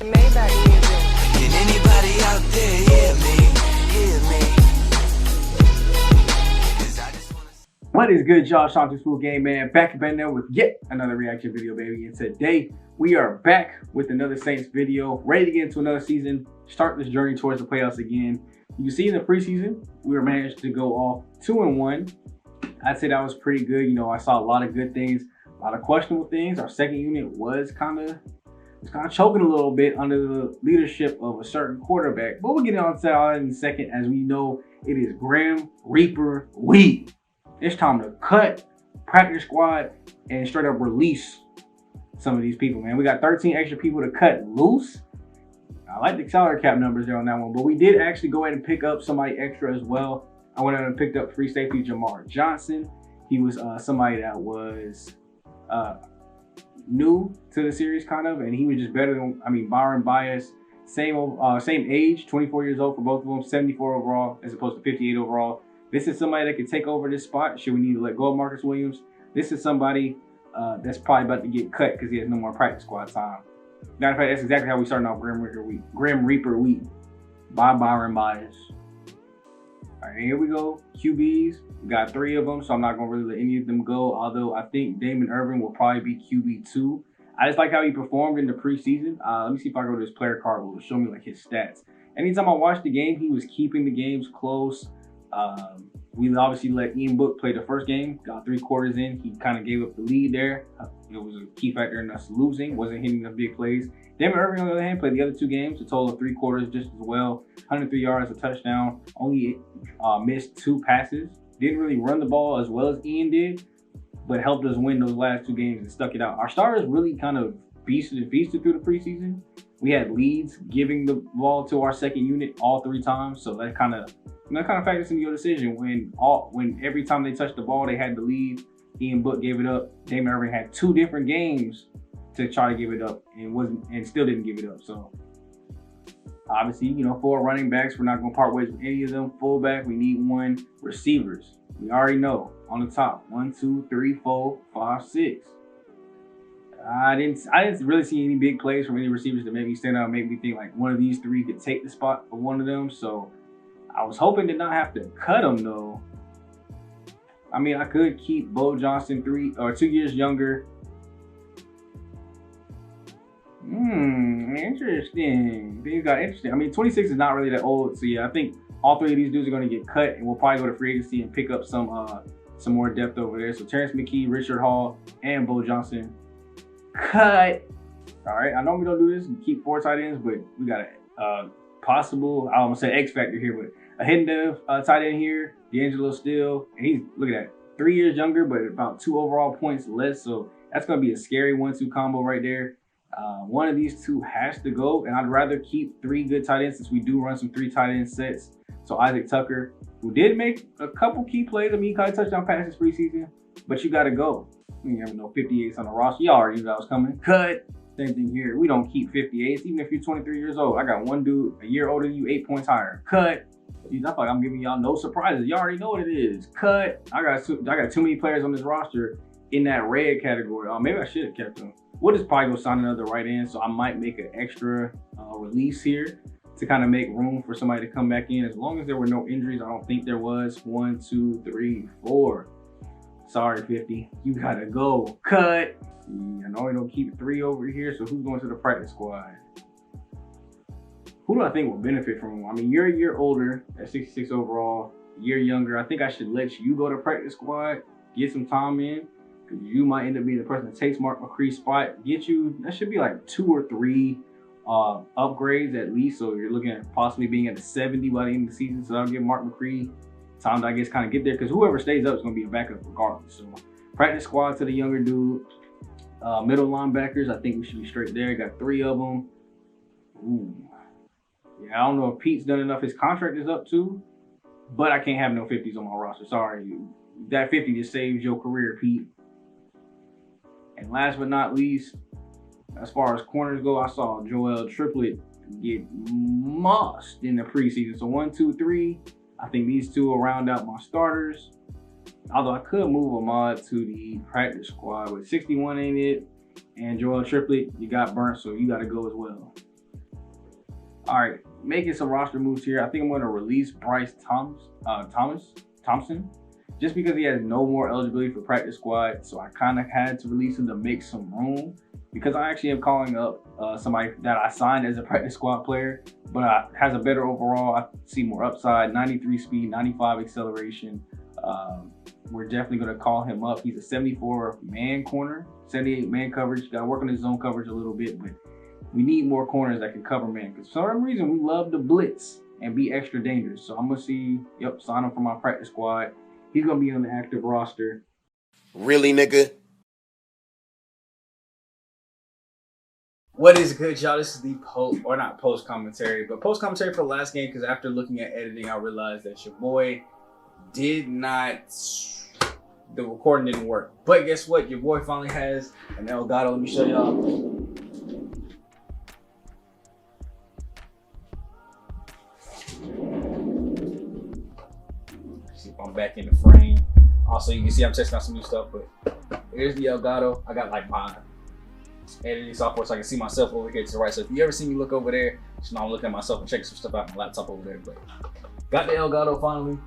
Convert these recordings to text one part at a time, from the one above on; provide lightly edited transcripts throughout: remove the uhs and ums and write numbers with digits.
Maybach music. Can anybody out there hear me? What is good, y'all? Sean School Game Man back up in there with yet another reaction video, baby. And today we are back with another Saints video, ready to get into another season, start this journey towards the playoffs again. You see in the preseason, we were managed to go off 2-1. I'd say that was pretty good. You know, I saw a lot of good things, a lot of questionable things. Our second unit was kind of choking a little bit under the leadership of a certain quarterback. But we'll get on to that in a second. As we know, it is Grim Reaper week. It's time to cut practice squad and straight up release some of these people, man. We got 13 extra people to cut loose. I like the salary cap numbers there on that one, but we did actually go ahead and pick up somebody extra as well. I went ahead and picked up free safety Jamar Johnson. He was somebody that was new to the series, kind of, and he was just better than, Byron Bias. Same age, 24 years old for both of them, 74 overall as opposed to 58 overall. This is somebody that could take over this spot should we need to let go of Marcus Williams. This is somebody that's probably about to get cut because he has no more practice squad time. Matter of fact, that's exactly how we started off Grim Reaper week by Byron Bias. All right, here we go. QBs, we got 3 of them, so I'm not going to really let any of them go, although I think Damon Irvin will probably be QB2. I just like how he performed in the preseason. Let me see if I go to his player card. It will show me like his stats. Anytime I watched the game, he was keeping the games close. We obviously let Ian Book play the first game, got 3 quarters in. He kind of gave up the lead there. It was a key factor in us losing, wasn't hitting the big plays. Damon Irvin, on the other hand, played the other 2 games, a total of 3 quarters just as well. 103 yards, a touchdown, only missed 2 passes. Didn't really run the ball as well as Ian did, but helped us win those last 2 games and stuck it out. Our starters really kind of feasted through the preseason. We had leads giving the ball to our second unit all 3 times, so that kind of factors into your decision when every time they touched the ball, they had the lead. Ian Book gave it up. Damon Irvin had 2 different games to try to give it up and still didn't give it up. So obviously, you know, 4 running backs, we're not going to part ways with any of them. Fullback, we need 1. Receivers, we already know on the top 1, 2, 3, 4, 5, 6. I didn't really see any big plays from any receivers that made me stand out and make me think like one of these 3 could take the spot for one of them. So I was hoping to not have to cut them though. I mean, I could keep Bo Johnson 2 years younger. Interesting. Things got interesting. I mean, 26 is not really that old. So yeah, I think all 3 of these dudes are going to get cut, and we'll probably go to free agency and pick up some more depth over there. So Terrence McKee, Richard Hall, and Bo Johnson cut. All right, I know we don't do this and keep 4 tight ends, but we got a possible, I almost say X factor here, but a hidden tight end here, D'Angelo Steele, and he's, look at that, 3 years younger, but about 2 overall points less. So that's going to be a scary 1-2 combo right there. One of these 2 has to go, and I'd rather keep 3 good tight ends since we do run some 3 tight end sets. So Isaac Tucker, who did make a couple key plays. I mean, he caught a touchdown passes preseason, but you got to go. You have no 58s on the roster. Y'all already knew that was coming. Cut. Same thing here. We don't keep 58s, even if you're 23 years old. I got 1 dude a year older than you, 8 points higher. Cut. I feel like I'm giving y'all no surprises. Y'all already know what it is. Cut. I got too many players on this roster in that red category. Maybe I should have kept them. We'll just probably go sign another right end, so I might make an extra release here to kind of make room for somebody to come back in. As long as there were no injuries, I don't think there was. 1, 2, 3, 4. Sorry, 50. You gotta go. Cut. I know we don't keep 3 over here, so who's going to the practice squad? Who do I think will benefit from him? I mean, you're a year older at 66 overall, a year younger. I think I should let you go to practice squad, get some time in, because you might end up being the person that takes Mark McCree's spot. Get you, that should be like 2 or 3 upgrades at least. So you're looking at possibly being at the 70 by the end of the season. So that'll give Mark McCree time to, I guess, kind of get there, because whoever stays up is going to be a backup regardless. So practice squad to the younger dude. Middle linebackers, I think we should be straight there. Got 3 of them. Ooh. Yeah, I don't know if Pete's done enough. His contract is up too, but I can't have no 50s on my roster. Sorry. That 50 just saves your career, Pete. And last but not least, as far as corners go, I saw Joel Triplett get mossed in the preseason. So 1, 2, 3. I think these 2 will round out my starters. Although I could move Ahmad to the practice squad, but 61 ain't it. And Joel Triplett, you got burnt, so you got to go as well. All right, making some roster moves here. I think I'm going to release Bryce Thompson, just because he has no more eligibility for practice squad. So I kind of had to release him to make some room, because I actually am calling up somebody that I signed as a practice squad player, but has a better overall. I see more upside, 93 speed, 95 acceleration. We're definitely going to call him up. He's a 74-man corner, 78-man coverage. Got to work on his zone coverage a little bit, but we need more corners that can cover man, because for some reason we love to blitz and be extra dangerous. So I'm going to see, sign him for my practice squad. He's going to be on the active roster. Really, nigga? What is good, y'all? This is the post commentary for the last game, because after looking at editing, I realized that your boy the recording didn't work. But guess what? Your boy finally has an Elgato. Let me show y'all. See if I'm back in the frame. Also, you can see I'm testing out some new stuff, but here's the Elgato. I got like my editing software so I can see myself over here to the right. So if you ever see me look over there, just know I'm looking at myself and checking some stuff out on my laptop over there. But got the Elgato finally.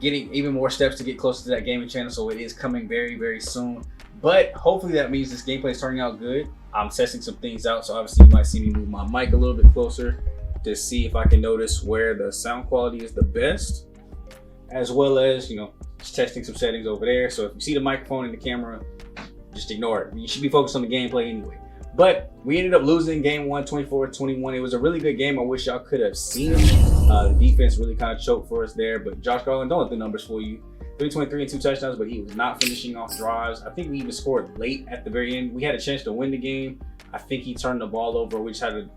Getting even more steps to get closer to that gaming channel, so it is coming very, very soon. But hopefully that means this gameplay is turning out good. I'm testing some things out, so obviously you might see me move my mic a little bit closer to see if I can notice where the sound quality is the best, as well as, just testing some settings over there. So if you see the microphone and the camera, just ignore it. You should be focused on the gameplay anyway. But we ended up losing game 1, 24-21. It was a really good game. I wish y'all could have seen it. The defense really kind of choked for us there, but Josh Garland, don't let the numbers fool you. 323 and 2 touchdowns, but he was not finishing off drives. I think we even scored late at the very end. We had a chance to win the game. I think he turned the ball over. We just had a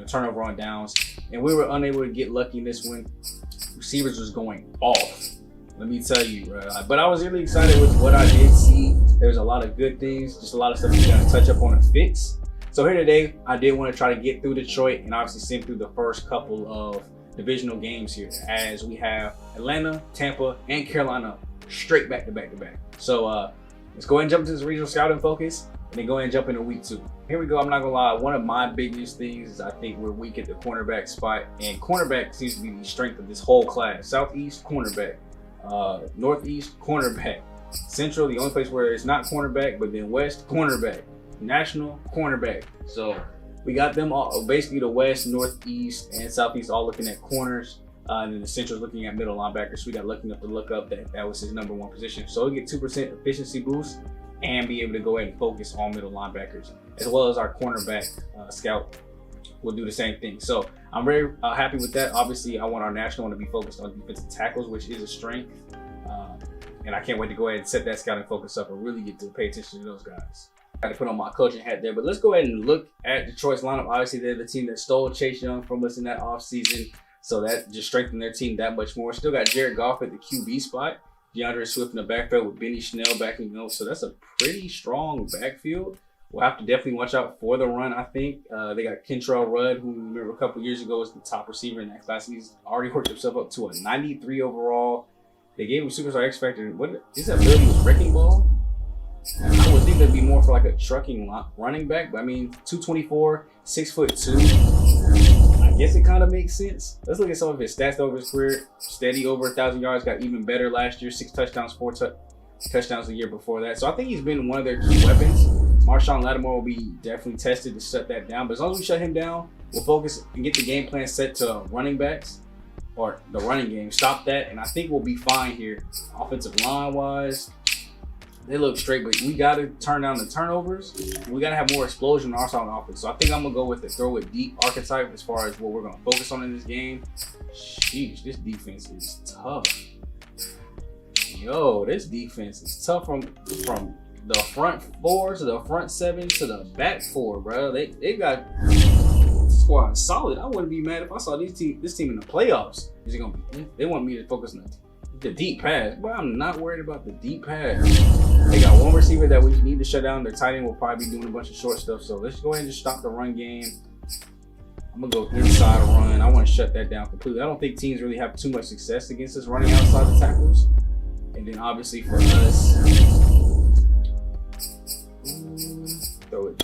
turnover on downs, and we were unable to get lucky in this one. Receivers was going off. Let me tell you, bro. But I was really excited with what I did see. There was a lot of good things, just a lot of stuff we got to touch up on and fix. So here today, I did want to try to get through Detroit and obviously sim through the first couple of divisional games here, as we have Atlanta, Tampa, and Carolina straight back to back to back. So let's go ahead and jump into this regional scouting focus and then go ahead and jump into week 2. Here we go. I'm not gonna lie, one of my biggest things is I think we're weak at the cornerback spot, and cornerback seems to be the strength of this whole class. Southeast, cornerback. Northeast, cornerback. Central, the only place where it's not cornerback, but then West, cornerback. National, cornerback. So we got them all, basically the West, Northeast, and Southeast all looking at corners. And then the Central's looking at middle linebackers. We got lucky enough to look up that was his #1 position. So he'll get 2% efficiency boost and be able to go ahead and focus on middle linebackers, as well as our cornerback scout will do the same thing. So I'm very happy with that. Obviously, I want our national one to be focused on defensive tackles, which is a strength. And I can't wait to go ahead and set that scouting focus up and really get to pay attention to those guys. I got to put on my coaching hat there, but let's go ahead and look at Detroit's lineup. Obviously, they're the team that stole Chase Young from us in that offseason, so that just strengthened their team that much more. Still got Jared Goff at the QB spot, DeAndre Swift in the backfield with Benny Snell backing up, so that's a pretty strong backfield. We'll have to definitely watch out for the run, I think. They got Kentrell Rudd, who we remember a couple years ago was the top receiver in that class. He's already worked himself up to a 93 overall. They gave him Superstar X Factor. What is that ability? Was wrecking ball? I would think that'd be more for like a trucking running back, but I mean, 224, 6'2". I guess it kind of makes sense. Let's look at some of his stats over his career. Steady over 1,000 yards, got even better last year. 6 touchdowns, 4 touchdowns the year before that. So I think he's been one of their key weapons. Marshawn Lattimore will be definitely tested to shut that down, but as long as we shut him down, we'll focus and get the game plan set to running backs or the running game. Stop that, and I think we'll be fine here. Offensive line wise, they look straight, but we got to turn down the turnovers. We got to have more explosion on our side of the offense. So I think I'm going to go with the throw it deep archetype as far as what we're going to focus on in this game. Sheesh, this defense is tough. Yo, this defense is tough from the front 4 to the front 7 to the back 4, bro. They got squad solid. I wouldn't be mad if I saw this team in the playoffs. They want me to focus on the deep pass, but I'm not worried about the deep pass. They got one receiver that we need to shut down. Their tight end will probably be doing a bunch of short stuff. So let's go ahead and just stop the run game. I'm gonna go inside run. I want to shut that down completely. I don't think teams really have too much success against us running outside the tackles. And then obviously for us, throw it.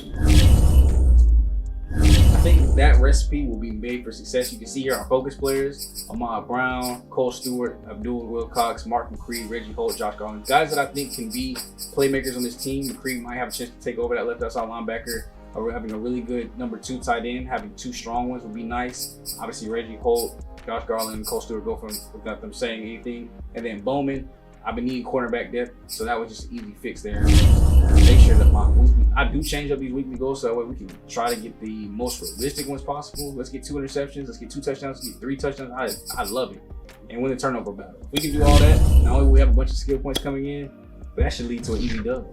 I think that recipe will be made for success. You can see here our focus players: Ahmad Brown, Cole Stewart, Abdul Wilcox, Mark McCree, Reggie Holt, Josh Garland. Guys that I think can be playmakers on this team. McCree might have a chance to take over that left outside linebacker. We're having a really good number 2 tight end. Having 2 strong ones would be nice. Obviously, Reggie Holt, Josh Garland, and Cole Stewart go from without them saying anything. And then Bowman, I've been needing cornerback depth, so that was just an easy fix there. Make sure that I do change up these weekly goals so that way we can try to get the most realistic ones possible. Let's get 2 interceptions. Let's get 2 touchdowns. Let's get 3 touchdowns. I love it. And win the turnover battle. If we can do all that, not only will we have a bunch of skill points coming in, but that should lead to an easy dub.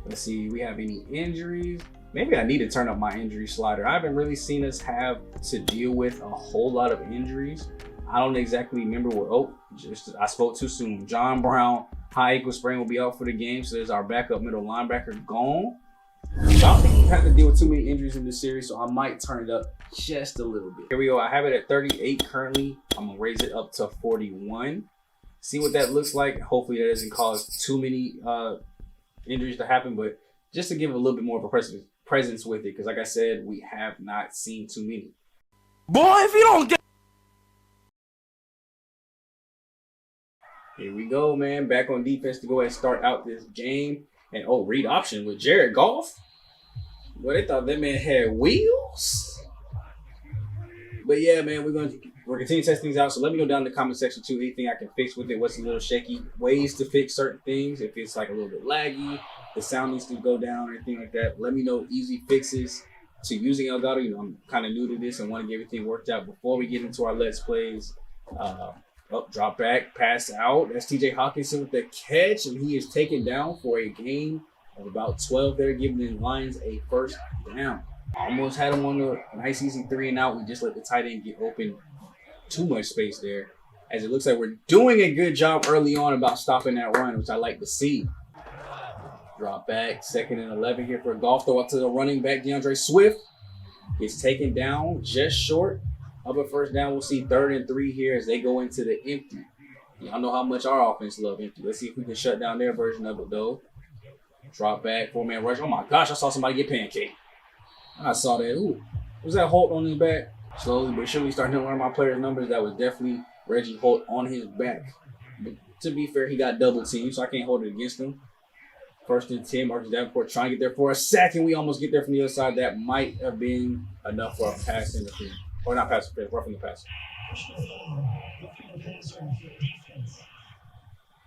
Let's see, we have any injuries? Maybe I need to turn up my injury slider. I haven't really seen us have to deal with a whole lot of injuries. I don't exactly remember what, I spoke too soon. John Brown, high ankle sprain, will be out for the game. So there's our backup middle linebacker gone. I don't think we've had to deal with too many injuries in this series, so I might turn it up just a little bit. Here we go, I have it at 38 currently. I'm gonna raise it up to 41. See what that looks like. Hopefully that doesn't cause too many injuries to happen, but just to give a little bit more of a presence with it, because like I said, we have not seen too many. Boy, if you don't get... Here we go, man. Back on defense to go ahead and start out this game. And read option with Jared Goff. Well, they thought that man had wheels. But yeah, man, we're continuing to test things out. So let me go down in the comment section too. Anything I can fix with it, what's a little shaky, ways to fix certain things. If it's like a little bit laggy, the sound needs to go down or anything like that. Let me know easy fixes to using Elgato. You know, I'm kind of new to this and want to get everything worked out before we get into our Let's Plays. Drop back, pass out. That's TJ Hawkinson with the catch, and he is taken down for a gain of about 12 there, giving the Lions a first down. Almost had him on the nice easy 3 and out. We just let the tight end get open. Too much space there, as it looks like we're doing a good job early on about stopping that run, which I like to see. Drop back, 2nd and 11 here for Goff. Throw out to the running back, DeAndre Swift. Gets taken down just short of a first down. We'll see 3rd and 3 here as they go into the empty. Y'all know how much our offense love empty. Let's see if we can shut down their version of it, though. Drop back, 4-man rush. Oh, my gosh, I saw somebody get pancaked. I saw that. Ooh, was that Holt on his back? Slowly but surely starting to learn my players' numbers. That was definitely Reggie Holt on his back. But to be fair, he got double teamed, so I can't hold it against him. 1st and 10, Marcus Davenport trying to get there for a sack, and we almost get there from the other side. That might have been enough for a pass interference. Or not pass interference, roughing the pass.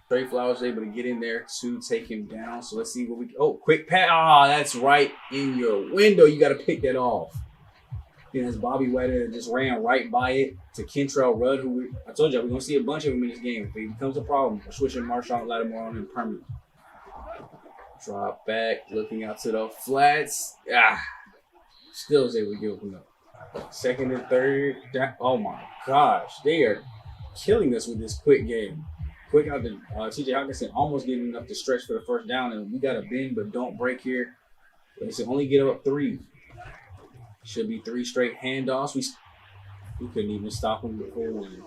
Trey Flowers able to get in there to take him down. So let's see what we... quick pass. That's right in your window. You got to pick that off. Then that's Bobby Wetter that just ran right by it to Kentrell Rudd, who I told you we're going to see a bunch of them in this game. If it becomes a problem, we're switching Marshawn Lattimore on him permanent. Drop back, looking out to the flats. Still is able to give him up. 2nd and 3rd. Oh my gosh, they are killing us with this quick game. Quick out to TJ Hawkinson, almost getting enough to stretch for the first down, and we got a bend but don't break here. Let's only get up 3. Should be 3 straight handoffs. We couldn't even stop him before one.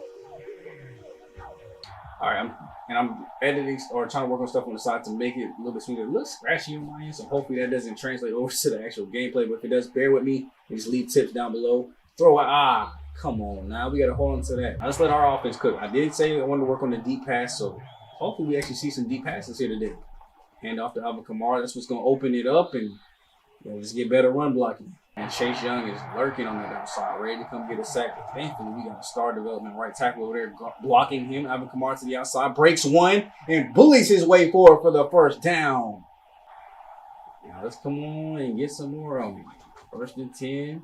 All right, I'm editing or trying to work on stuff on the side to make it a little bit smoother. It looks scratchy on my end, so hopefully that doesn't translate over to the actual gameplay. But if it does, bear with me and just leave tips down below. Throw out, come on now. We got to hold on to that. Let's let our offense cook. I did say I wanted to work on the deep pass, so hopefully we actually see some deep passes here today. Hand off to Alvin Kamara. That's what's going to open it up and just get better run blocking. And Chase Young is lurking on that outside, ready to come get a sack. But thankfully, we got a star development right tackle over there blocking him. Alvin Kamara to the outside, breaks one, and bullies his way forward for the first down. Now let's come on and get some more on me. 1st and 10.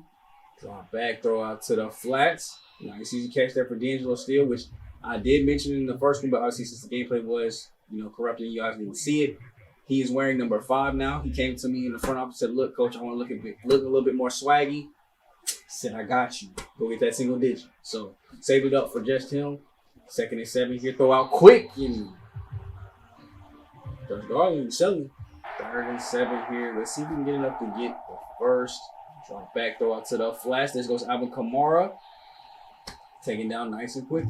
Drop back, throw out to the flats. Nice easy catch there for D'Angelo Steele, which I did mention in the first one, but obviously since the gameplay was, corrupted, you guys didn't see it. He is wearing number 5 now. He came to me in the front office and said, "Look, coach, I want to look a little bit more swaggy." I said, "I got you. Go get that single digit." So save it up for just him. 2nd and 7 here. Throw out quick. And Josh Garland selling. 3rd and 7 here. Let's see if we can get enough to get the first. Drop back, throw out to the flash. This goes Alvin Kamara. Taken down nice and quick.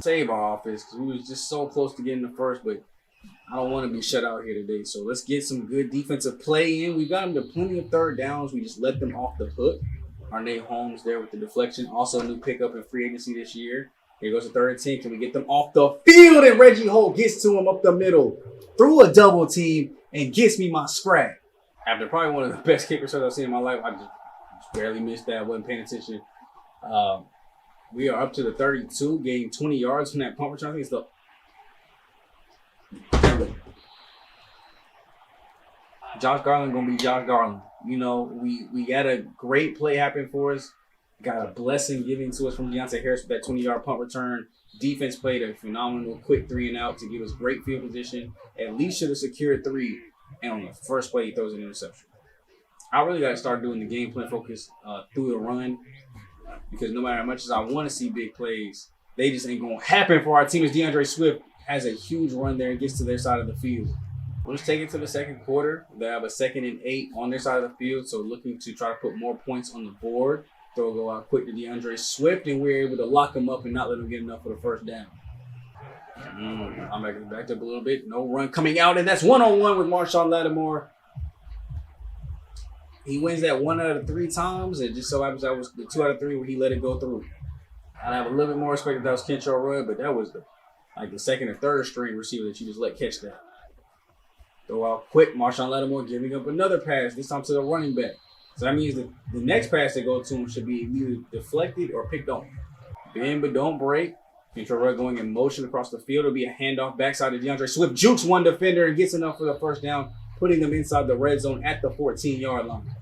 Save our offense because we was just so close to getting the first, but I don't want to be shut out here today. So let's get some good defensive play in. We got them to plenty of third downs. We just let them off the hook. Arnay Holmes there with the deflection. Also a new pickup in free agency this year. Here goes the 3rd and 10. Can we get them off the field? And Reggie Holt gets to him up the middle through a double team and gets me my scrap. After probably one of the best kickers I've seen in my life, I just barely missed that. Wasn't paying attention. We are up to the 32, getting 20 yards from that punt return. I think it's the Josh Garland gonna be Josh Garland. You know, we got a great play happen for us. Got a blessing given to us from Deontay Harris with that 20-yard punt return. Defense played a phenomenal quick 3 and out to give us great field position. At least should have secured 3. And on the first play, he throws an interception. I really got to start doing the game plan focus through the run, because no matter how much as I want to see big plays, they just ain't going to happen for our team. As DeAndre Swift has a huge run there and gets to their side of the field. We'll just take it to the second quarter. They have a 2nd and 8 on their side of the field, so looking to try to put more points on the board. Throw go out quick to DeAndre Swift, and we're able to lock him up and not let him get enough for the first down. I'm backed up a little bit. No run coming out, and that's one-on-one with Marshawn Lattimore. He wins that 1 out of 3 times, and just so happens that was the 2 out of 3 where he let it go through. I'd have a little bit more respect if that was Kentrell Rudd, but that was the 2nd or 3rd string receiver that you just let catch that. Throw out quick. Marshawn Lattimore giving up another pass, this time to the running back. So that means that the next pass that goes to him should be either deflected or picked off. Bend but don't break. Kentrell Rudd going in motion across the field. It'll be a handoff backside to DeAndre Swift. Jukes one defender and gets enough for the first down, putting them inside the red zone at the 14-yard line.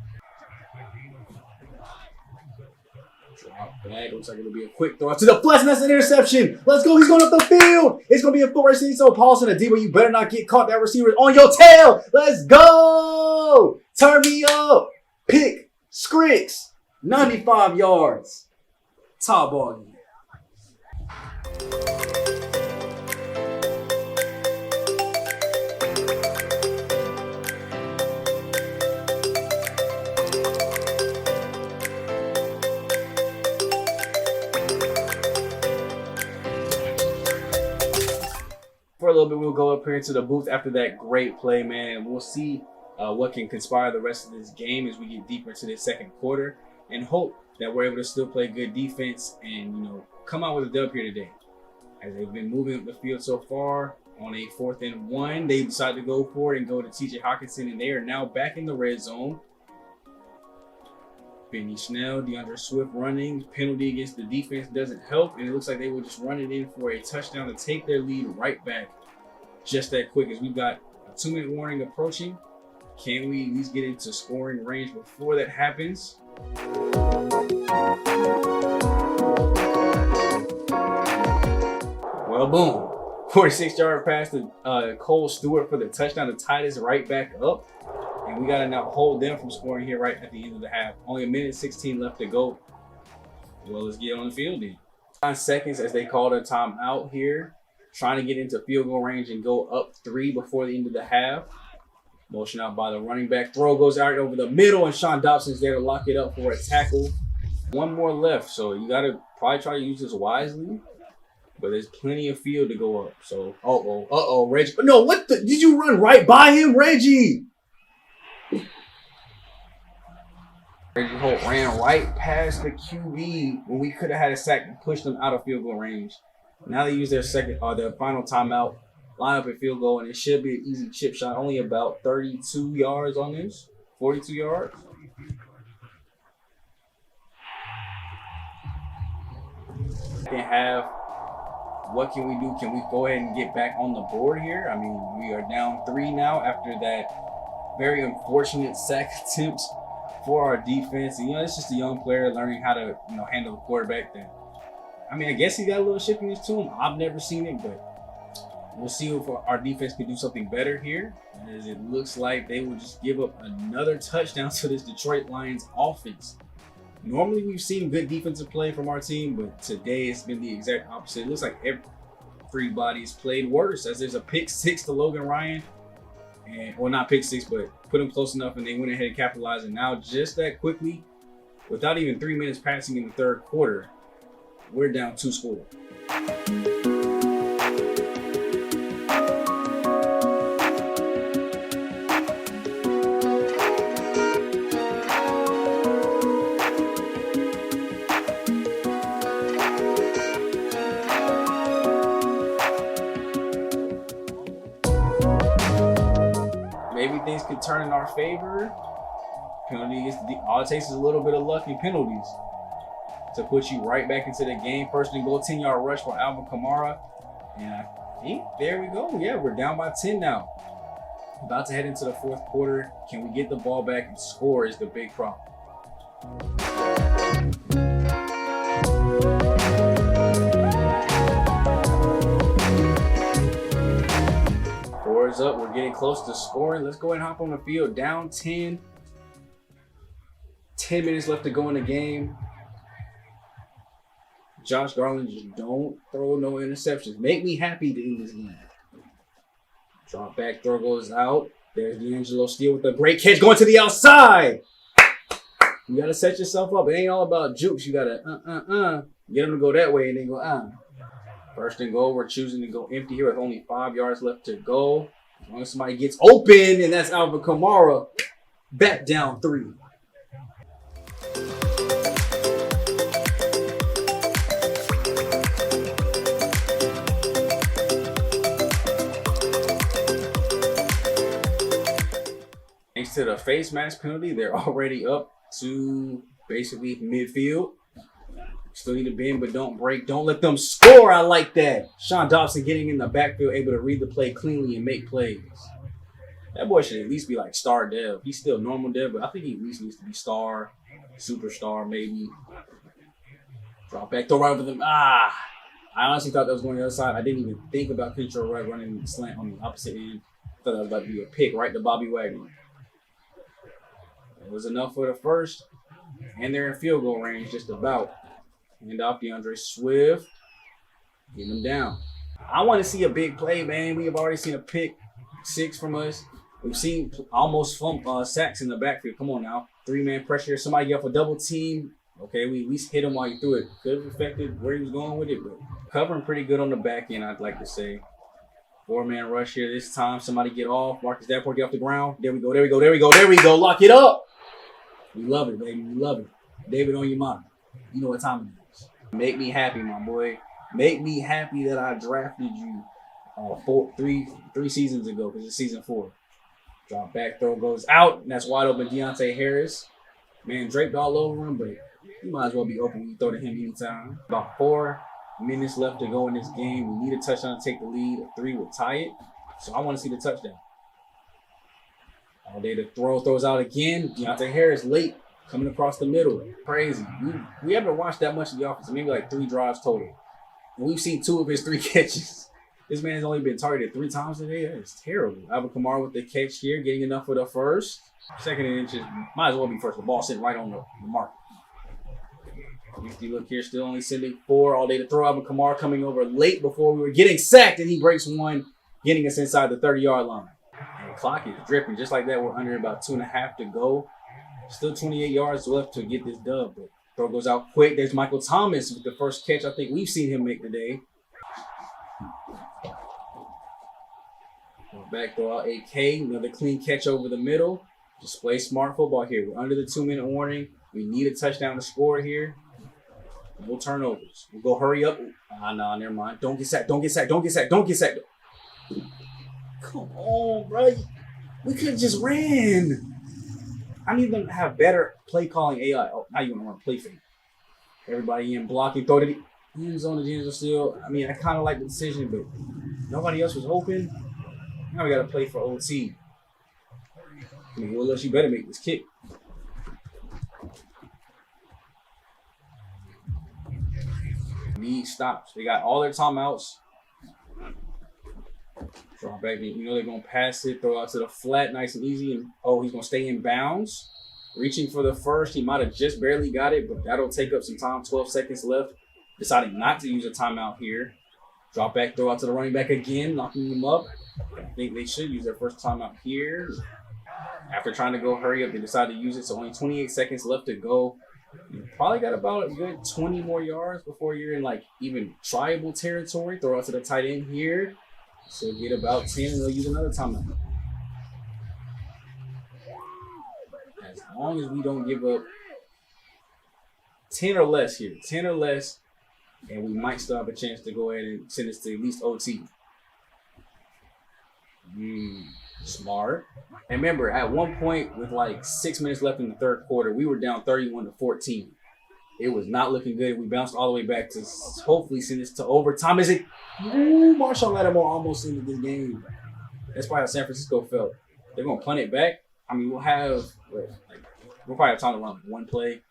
Drop back. Looks like it'll be a quick throw to the flex. That's an interception. Let's go. He's going up the field. It's going to be a foot race. So Paulson, a Debo, you better not get caught. That receiver is on your tail. Let's go. Turn me up. Pick. Scricks. 95 yards. Top ball game. For a little bit, we'll go up here into the booth after that great play, man, and we'll see what can conspire the rest of this game as we get deeper into the second quarter, and hope that we're able to still play good defense and, you know, come out with a dub here today. As they've been moving up the field so far, on a 4th and 1, they decide to go for it and go to TJ Hawkinson, and they are now back in the red zone. Benny Snell, DeAndre Swift running. Penalty against the defense doesn't help, and it looks like they will just run it in for a touchdown to take their lead right back just that quick, as we've got a 2-minute warning approaching. Can we at least get into scoring range before that happens? Well, boom. 46-yard pass to Cole Stewart for the touchdown to tie this right back up. And we got to now hold them from scoring here right at the end of the half. Only 1:16 left to go. Well, let's get on the field then. 9 seconds as they called a timeout here. Trying to get into field goal range and go up 3 before the end of the half. Motion out by the running back. Throw goes out over the middle, and Sean Dobson's there to lock it up for a tackle. 1 more left, so you got to probably try to use this wisely. But there's plenty of field to go up. So, Reggie. No, what the? Did you run right by him, Reggie? Reggie Holt ran right past the QB when we could have had a sack and pushed them out of field goal range. Now they use their their final timeout, line up at field goal, and it should be an easy chip shot. Only about 32 yards on this, 42 yards. Second half, what can we do? Can we go ahead and get back on the board here? I mean, we are down 3 now after that very unfortunate sack attempt for our defense. And, you know, it's just a young player learning how to, you know, handle the quarterback. Then, I mean, I guess he got a little shiftiness to him. I've never seen it, but we'll see if our defense can do something better here, as it looks like they will just give up another touchdown to this Detroit Lions offense. Normally, we've seen good defensive play from our team, but today it's been the exact opposite. It looks like everybody's played worse, as there's a pick 6 to Logan Ryan. And, well, not pick 6, but put him close enough, and they went ahead and capitalized. And now, just that quickly, without even 3 minutes passing in the third quarter, we're down 2 scores. maybe things could turn in our favor. Penalties, all it takes is a little bit of luck in penalties to put you right back into the game. First and goal, 10-yard rush for Alvin Kamara. And I think there we go. Yeah, we're down by 10 now. About to head into the fourth quarter. Can we get the ball back and score is the big problem. Four is up. We're getting close to scoring. Let's go ahead and hop on the field. Down 10. 10 minutes left to go in the game. Josh Garland, just don't throw no interceptions. Make me happy to end this game. Drop back, throw goes out. There's D'Angelo Steele with a great catch going to the outside. You got to set yourself up. It ain't all about jukes. You got to get them to go that way and then go First and goal, we're choosing to go empty here with only 5 yards left to go. As long as somebody gets open, and that's Alvin Kamara. Back down 3. Thanks to the face mask penalty, they're already up to basically midfield. Still need to bend, but don't break. Don't let them score. I like that. Sean Dobson getting in the backfield, able to read the play cleanly and make plays. That boy should at least be like star dev. He's still normal dev, but I think he at least needs to be star, superstar maybe. Drop back, throw right over them. I honestly thought that was going to the other side. I didn't even think about control right running the slant on the opposite end. I thought that was about to be a pick right to Bobby Wagner. It was enough for the first, and they're in field goal range just about. Hand off DeAndre Swift. Get him down. I want to see a big play, man. We have already seen a pick 6 from us. We've seen almost sacks in the backfield. Come on now. 3-man pressure. Somebody get off a double team. Okay, we at least hit him while you threw it. Could have affected where he was going with it, but covering pretty good on the back end, I'd like to say. 4-man rush here this time. Somebody get off. Marcus Davenport get off the ground. There we go. There we go. There we go. There we go. Lock it up. We love it, baby. We love it. David on your mind. You know what time it is. Make me happy, my boy. Make me happy that I drafted you 3 seasons ago because it's season 4. Drop back, throw goes out, and that's wide open Deontay Harris. Man, draped all over him, but he might as well be open when you throw to him anytime. About 4 minutes left to go in this game. We need a touchdown to take the lead. A 3 would tie it. So I want to see the touchdown. All day the throws out again. Deontay Harris late. Coming across the middle. Crazy. We haven't watched that much of the offense. Maybe like 3 drives total. And we've seen 2 of his 3 catches. This man has only been targeted 3 times today. That is terrible. Alvin Kamara with the catch here. Getting enough for the first. Second and inches. Might as well be first. The ball sitting right on the mark. If you look here, still only sending 4 all day to throw. Alvin Kamara coming over late before we were getting sacked. And he breaks 1, getting us inside the 30-yard line. And the clock is dripping. Just like that, we're under about 2.5 to go. Still 28 yards left to get this dub, but throw goes out quick. There's Michael Thomas with the first catch I think we've seen him make today. Back throw out AK, another clean catch over the middle. Just play smart football here. We're under the 2-minute warning. We need a touchdown to score here. No turnovers. We'll go hurry up. Nah, never mind. Don't get sacked. Don't get sacked. Don't get sacked. Don't get sacked. Come on, bro. We could have just ran. I need them to have better play calling AI. Oh, now you want to run play fake. Everybody in blocking, throw to the end zone. The James are still. I mean, I kind of like the decision, but nobody else was open. Now we got to play for OT. I mean, well, you better make this kick. Need stops. They got all their timeouts. Draw back. You know they're going to pass it, throw out to the flat, nice and easy. And he's going to stay in bounds. Reaching for the first. He might have just barely got it, but that'll take up some time. 12 seconds left. Deciding not to use a timeout here. Drop back, throw out to the running back again, knocking him up. I think they should use their first timeout here. After trying to go hurry up, they decided to use it. So only 28 seconds left to go. You probably got about a good 20 more yards before you're in like even tribal territory. Throw out to the tight end here. So get about 10 and they'll use another timeout. As long as we don't give up 10 or less here. 10 or less. And we might still have a chance to go ahead and send this to at least OT. Smart. And remember, at one point with like 6 minutes left in the third quarter, we were down 31-14. It was not looking good. We bounced all the way back to hopefully send this to overtime. Is it? Ooh, Marshawn Lattimore almost ended this game. That's probably how San Francisco felt. They're going to punt it back. I mean, we'll probably have time to run one play.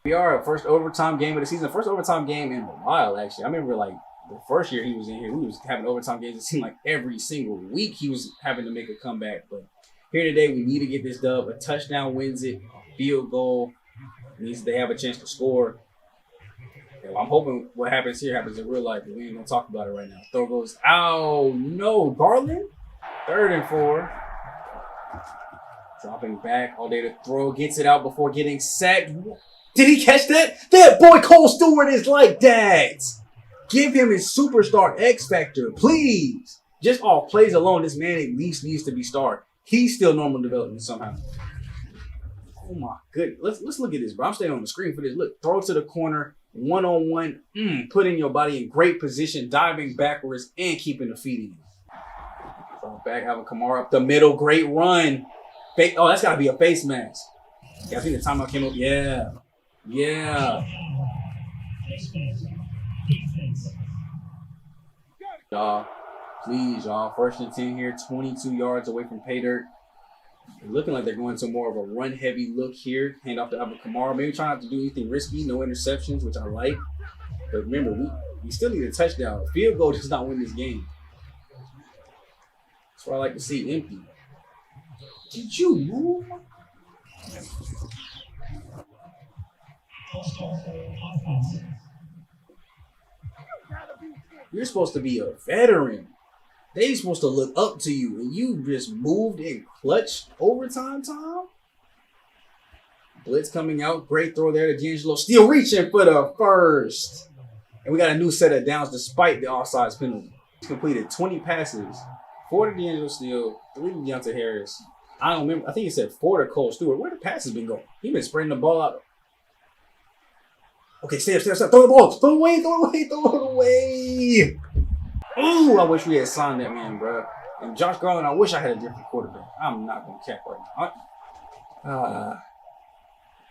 We are a first overtime game of the season. First overtime game in a while, actually. I remember like the first year he was in here, we was having overtime games. It seemed like every single week he was having to make a comeback. But here today, we need to get this dub. A touchdown wins it. A field goal means they have a chance to score. And I'm hoping what happens here happens in real life, but we ain't going to talk about it right now. Throw goes, oh, no. Garland? 3rd and 4. Dropping back all day to throw. Gets it out before getting sacked. Did he catch that? That boy Cole Stewart is like that. Give him his superstar X Factor, please. Just off plays alone, this man at least needs to be starred. He's still normal development somehow. Oh my goodness. Let's look at this, bro. I'm staying on the screen for this. Look, throw to the corner, one-on-one, putting your body in great position, diving backwards, and keeping the feet in. Drop back, have a Kamara up the middle, great run. Oh, that's got to be a face mask. Yeah, I think the timeout came up. Yeah. Y'all, please, y'all. 1st and 10 here, 22 yards away from pay dirt. They're looking like they're going to more of a run-heavy look here. Hand off to Alvin Kamara. Maybe try not to do anything risky. No interceptions, which I like. But remember, we still need a touchdown. Field goal does not win this game. That's what I like to see, empty. Did you move? You're supposed to be a veteran. They're supposed to look up to you, and you just moved and clutched overtime time. Blitz coming out. Great throw there to D'Angelo. Still reaching for the first. And we got a new set of downs despite the offsides penalty. He's completed 20 passes. 4 to D'Angelo Steele, 3 to Deontay Harris. I don't remember. I think he said 4 to Cole Stewart. Where the passes been going? He been spreading the ball out. Okay, stay up. Throw the ball. Throw it away. Ooh, I wish we had signed that man, bro. And Josh Garland, I wish I had a different quarterback. I'm not going to cap right now.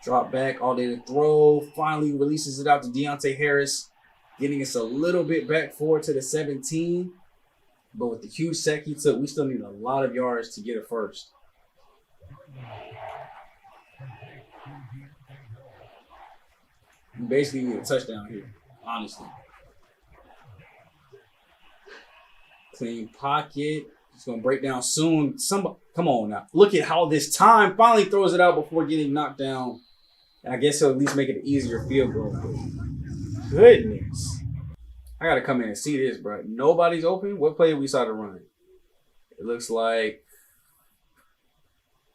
Drop back, all day to throw. Finally releases it out to Deontay Harris, getting us a little bit back forward to the 17. But with the huge sack he took, we still need a lot of yards to get it first. We basically need a touchdown here, honestly. Clean pocket. It's going to break down soon. Come on now. Look at how this time finally throws it out before getting knocked down. And I guess he'll at least make it an easier field goal. Goodness. I got to come in and see this, bro. Nobody's open. What play we saw to run? It looks like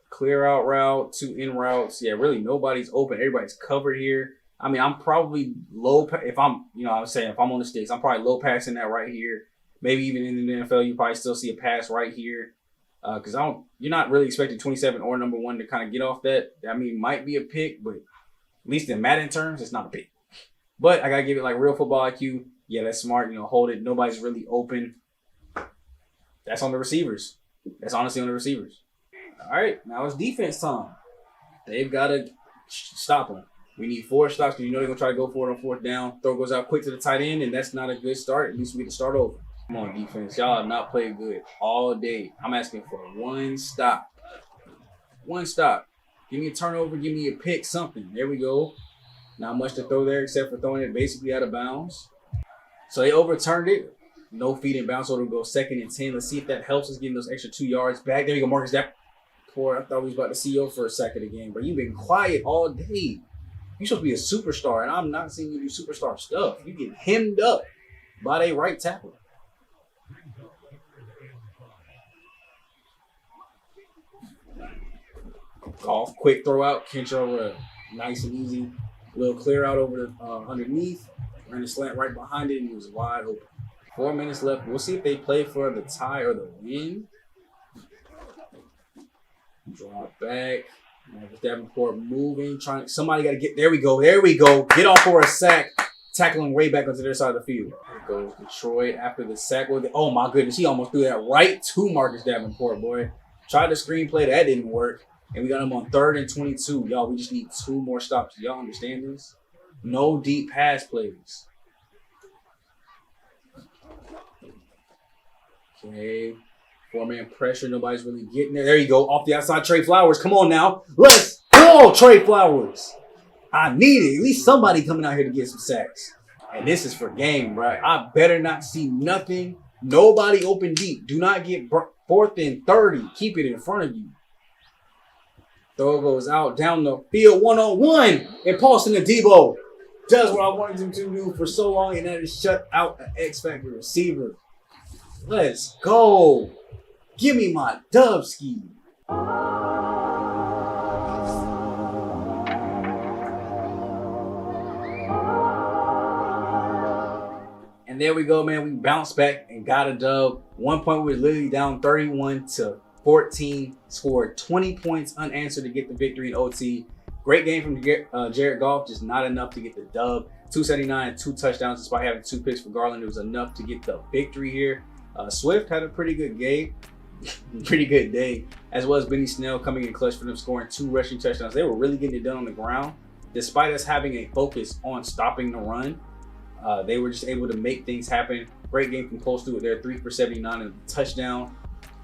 clear out route, 2 in routes. Yeah, really nobody's open. Everybody's covered here. I mean, I'm probably low. If I'm, I was saying if I'm on the sticks, I'm probably low passing that right here. Maybe even in the NFL, you probably still see a pass right here. Because you're not really expecting 27 or number 1 to kind of get off that. I mean, might be a pick, but at least in Madden terms, it's not a pick. But I got to give it like real football IQ. Yeah, that's smart. Hold it. Nobody's really open. That's on the receivers. That's honestly on the receivers. All right, now it's defense time. They've got to stop them. We need 4 stops because they're going to try to go for it on 4th down. Throw goes out quick to the tight end, and that's not a good start. At least we get to start over. Come on, defense. Y'all have not played good all day. I'm asking for 1 stop. 1 stop. Give me a turnover. Give me a pick, something. There we go. Not much to throw there except for throwing it basically out of bounds. So they overturned it. No feet in bounds, so it'll go 2nd and 10. Let's see if that helps us getting those extra 2 yards back. There you go, Marcus. That poor. I thought we was about to see you for a second again, but you've been quiet all day. You're supposed to be a superstar, and I'm not seeing you do superstar stuff. You get hemmed up by their right tackle. Off, quick throw out, Kentrell, nice and easy. Little clear out over the underneath. Ran a slant right behind it, and he was wide open. 4 minutes left. We'll see if they play for the tie or the win. Drop back. Marcus Davenport moving, somebody got to get. There we go. Get off for a sack. tackling way back onto their side of the field. Here goes Detroit after the sack. Oh my goodness, he almost threw that right to Marcus Davenport, boy. Tried the screenplay, that didn't work. And we got him on 3rd and 22. Y'all, we just need 2 more stops. Y'all understand this? No deep pass plays. Okay. 4-man pressure. Nobody's really getting there. There you go. Off the outside, Trey Flowers. Come on now. Let's go, Trey Flowers. I need it. At least somebody coming out here to get some sacks. And this is for game, right? I better not see nothing. Nobody open deep. Do not get 4th and 30. Keep it in front of you. Throw goes out down the field 1-on-1. And Paulson Adebo does what I wanted him to do for so long, and that is shut out an X-Factor receiver. Let's go. Give me my Dubski. And there we go, man. We bounced back and got a dub. 1 point, we were literally down 31-14. Scored 20 points unanswered to get the victory in OT. Great game from Jared Goff, just not enough to get the dub. 279 and 2 touchdowns despite having 2 picks for Garland. It was enough to get the victory here. Swift had a pretty good game, pretty good day, as well as Benny Snell coming in clutch for them, scoring 2 rushing touchdowns. They were really getting it done on the ground. Despite us having a focus on stopping the run, they were just able to make things happen. Great game from Trey Stewart there, 3 for 79 and a touchdown.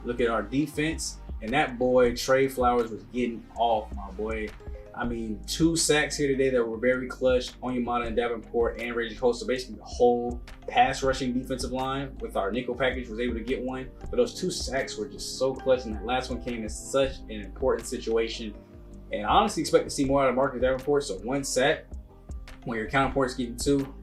Look at our defense, and that boy Trey Flowers was getting off, my boy. I mean, 2 sacks here today that were very clutch. Onyemata and Davenport and Reggie Cole. So basically the whole pass rushing defensive line with our nickel package was able to get one. But those 2 sacks were just so clutch. And that last one came in such an important situation. And I honestly expect to see more out of Marcus Davenport. So 1 sack, when your counterpart's getting 2,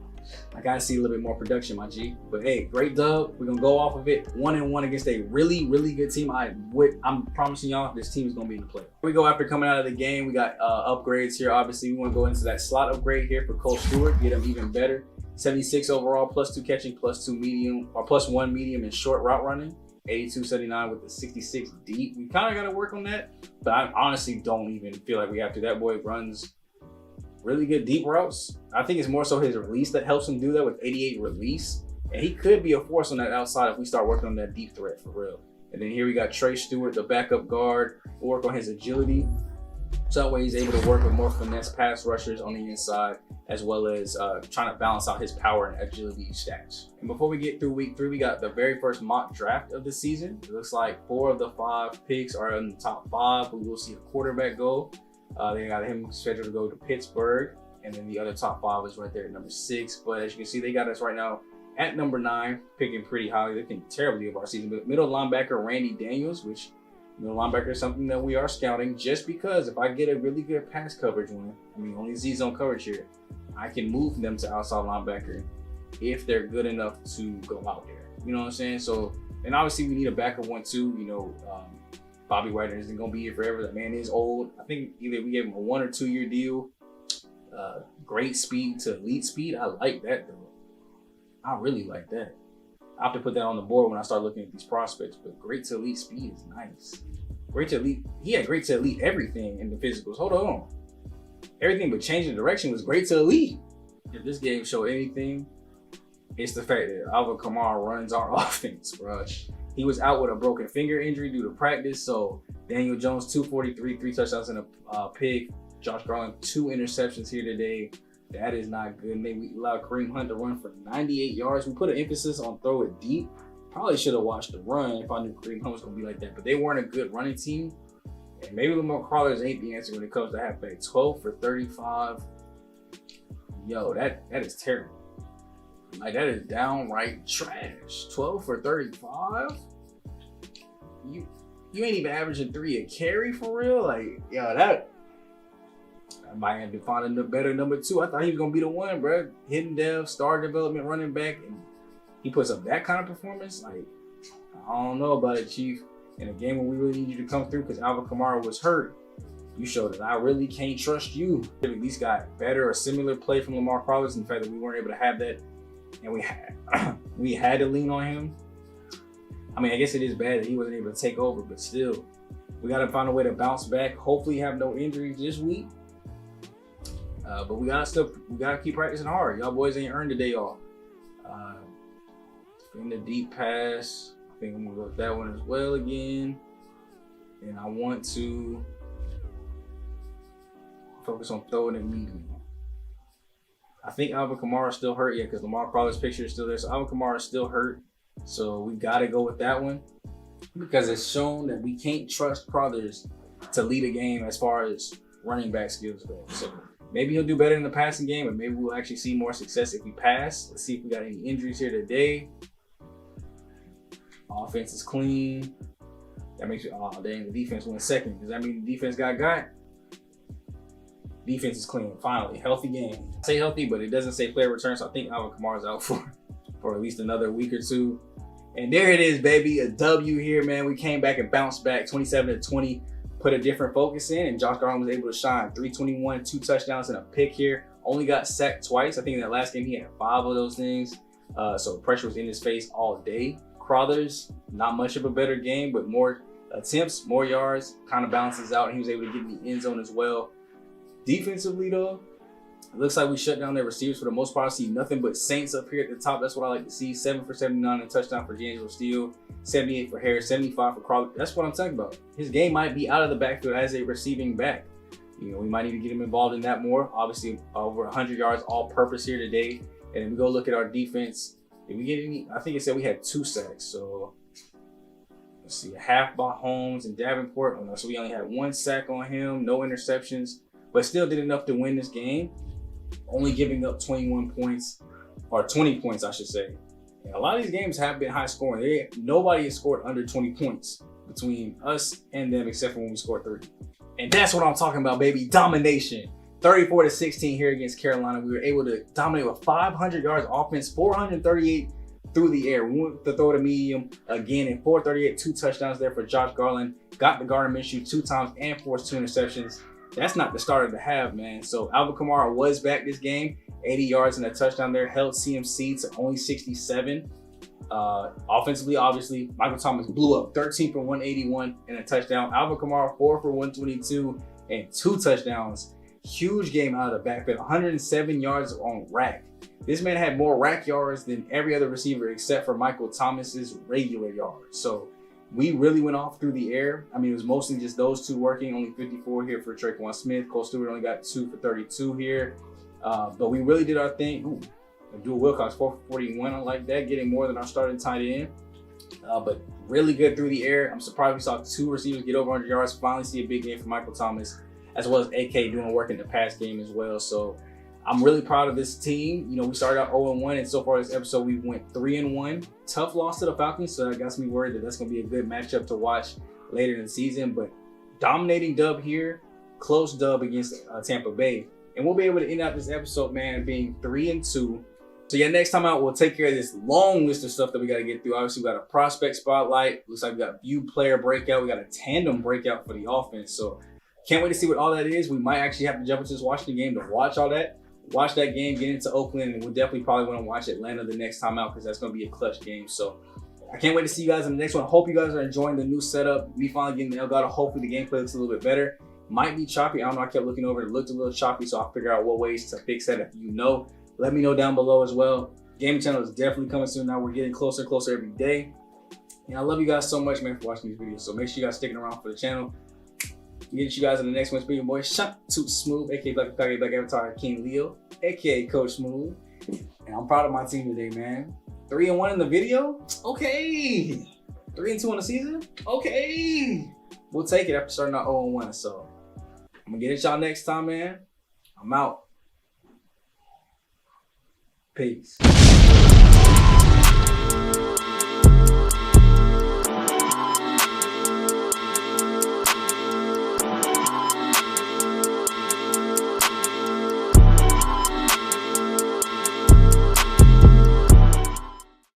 I gotta see a little bit more production, my G. But hey, great dub. We're gonna go off of it 1-1 against a really, really good team. I'm promising y'all this team is gonna be in the play. Here we go after coming out of the game. We got upgrades here. Obviously, we want to go into that slot upgrade here for Trey Stewart, get him even better. 76 overall, +2 catching, +2 medium, or +1 medium and short route running. 82-79 with the 66 deep. We kind of got to work on that, but I honestly don't even feel like we have to. That boy runs really good deep routes. I think it's more so his release that helps him do that with 88 release. And he could be a force on that outside if we start working on that deep threat for real. And then here we got Trey Stewart, the backup guard. We'll work on his agility. So that way he's able to work with more finesse pass rushers on the inside, as well as trying to balance out his power and agility stats. And before we get through week 3, we got the very first mock draft of the season. It looks like 4 of the 5 picks are in the top 5. We will see a quarterback go. They got him scheduled to go to Pittsburgh, and then the other top 5 is right there at number 6. But as you can see, they got us right now at number 9, picking pretty highly. They think terribly of our season. But middle linebacker Randy Daniels, which middle linebacker is something that we are scouting, just because if I get a really good pass coverage one, I mean only Z-zone coverage here, I can move them to outside linebacker if they're good enough to go out there. You know what I'm saying? So, and obviously we need a backup one too. You know, Bobby Wagner isn't going to be here forever. That man is old. I think either we gave him a 1 or 2 year deal. Great speed to elite speed. I like that though. I really like that. I have to put that on the board when I start looking at these prospects. But great to elite speed is nice. Great to elite. He had great to elite everything in the physicals. Hold on. Everything but changing direction was great to elite. If this game show anything, it's the fact that Alvin Kamara runs our offense, bro. He was out with a broken finger injury due to practice. So Daniel Jones, 243, 3 touchdowns and a pick. Josh Garland, 2 interceptions here today. That is not good. And then we allowed Kareem Hunt to run for 98 yards. We put an emphasis on throw it deep. Probably should have watched the run if I knew Kareem Hunt was going to be like that. But they weren't a good running team. And maybe Lamar Crawlers ain't the answer when it comes to halfback. 12 for 35. Yo, that is terrible. Like, that is downright trash. 12 for 35? You ain't even averaging 3 a carry for real? Like, yo, that I might have to find a better number 2. I thought he was going to be the one, bro. Hidden dev, star development, running back, and he puts up that kind of performance. Like, I don't know about it, Chief. In a game where we really need you to come through because Alvin Kamara was hurt, you showed that I really can't trust you. We at least got better or similar play from Lamar Crawlers, and the fact that we weren't able to have that, and we had to lean on him. I mean, I guess it is bad that he wasn't able to take over, but still, we got to find a way to bounce back. Hopefully have no injuries this week. But we gotta keep practicing hard. Y'all boys ain't earned a day off. In the deep pass, I think I'm gonna go with that one as well again. And I want to focus on throwing it medium. I think Alvin Kamara is still hurt yet because Lamar Crowder's picture is still there. So Alvin Kamara is still hurt. So we got to go with that one because it's shown that we can't trust Crothers to lead a game as far as running back skills go. So maybe he'll do better in the passing game, but maybe we'll actually see more success if we pass. Let's see if we got any injuries here today. Offense is clean. That makes you, oh dang, the defense went second. Does that mean the defense got? Defense is clean, finally. Healthy game. I say healthy, but it doesn't say player return, so I think Alvin Kamara's out for at least another week or two. And there it is, baby. A W here, man. We came back and bounced back 27-20, put a different focus in, and Josh Garland was able to shine. 321, 2 touchdowns and a pick here. Only got sacked twice. I think in that last game he had 5 of those things. So pressure was in his face all day. Crothers, not much of a better game, but more attempts, more yards, kind of balances out, and he was able to get in the end zone as well. Defensively, though, it looks like we shut down their receivers for the most part. I see nothing but Saints up here at the top. That's what I like to see. 7 for 79 and a touchdown for D'Angelo Steele. 78 for Harris. 75 for Crowder. That's what I'm talking about. His game might be out of the backfield as a receiving back. You know, we might need to get him involved in that more. Obviously, over 100 yards all-purpose here today. And if we go look at our defense, did we get any? I think it said we had 2 sacks. So let's see, a half by Holmes and Davenport. Oh, no, so we only had 1 sack on him, no interceptions, but still did enough to win this game. Only giving up 21 points, or 20 points, I should say. And a lot of these games have been high scoring. Nobody has scored under 20 points between us and them, except for when we scored 3. And that's what I'm talking about, baby. Domination. 34-16 here against Carolina. We were able to dominate with 500 yards offense, 438 through the air. We went to throw to medium again, and 438, 2 touchdowns there for Josh Garland. Got the Gardner Minshew 2 times and forced 2 interceptions. That's not the starter to have, man. So Alvin Kamara was back this game. 80 yards and a touchdown there. Held CMC to only 67. Offensively, obviously, Michael Thomas blew up 13 for 181 and a touchdown. Alvin Kamara 4 for 122 and 2 touchdowns. Huge game out of the backfield. 107 yards on rack. This man had more rack yards than every other receiver except for Michael Thomas's regular yards. So we really went off through the air. I mean, it was mostly just those 2 working. Only 54 here for Traquan Smith. Cole Stewart only got 2 for 32 here. But we really did our thing. Ooh, Abdul Wilcox 4 for 41. I like that, getting more than our starting tight end. But really good through the air. I'm surprised we saw 2 receivers get over 100 yards. Finally see a big game for Michael Thomas, as well as AK doing work in the pass game as well. So I'm really proud of this team. You know, we started out 0-1, and so far this episode, we went 3-1. Tough loss to the Falcons, so that got me worried that that's going to be a good matchup to watch later in the season. But dominating dub here, close dub against Tampa Bay. And we'll be able to end out this episode, man, being 3-2. So yeah, next time out, we'll take care of this long list of stuff that we got to get through. Obviously, we got a prospect spotlight. Looks like we got a view player breakout. We got a tandem breakout for the offense. So can't wait to see what all that is. We might actually have to jump into this Washington game to watch all that. Watch that game, get into Oakland, and we'll definitely probably want to watch Atlanta the next time out because that's going to be a clutch game. So I can't wait to see you guys in the next one. Hope you guys are enjoying the new setup. Me finally getting the Elgato. Hopefully the gameplay looks a little bit better. Might be choppy. I don't know. I kept looking over. It looked a little choppy, so I'll figure out what ways to fix that. If you know, let me know down below as well. Gaming channel is definitely coming soon. Now we're getting closer and closer every day. And I love you guys so much, man, for watching these videos. So make sure you guys sticking around for the channel. Get you guys in the next one. Speaking boy, Shot Toot Smooth, aka Black Avatar King Leo, aka Coach Smooth. And I'm proud of my team today, man. 3-1 in the video? Okay. 3-2 in the season? Okay. We'll take it after starting out 0-1. So I'm gonna get at y'all next time, man. I'm out. Peace.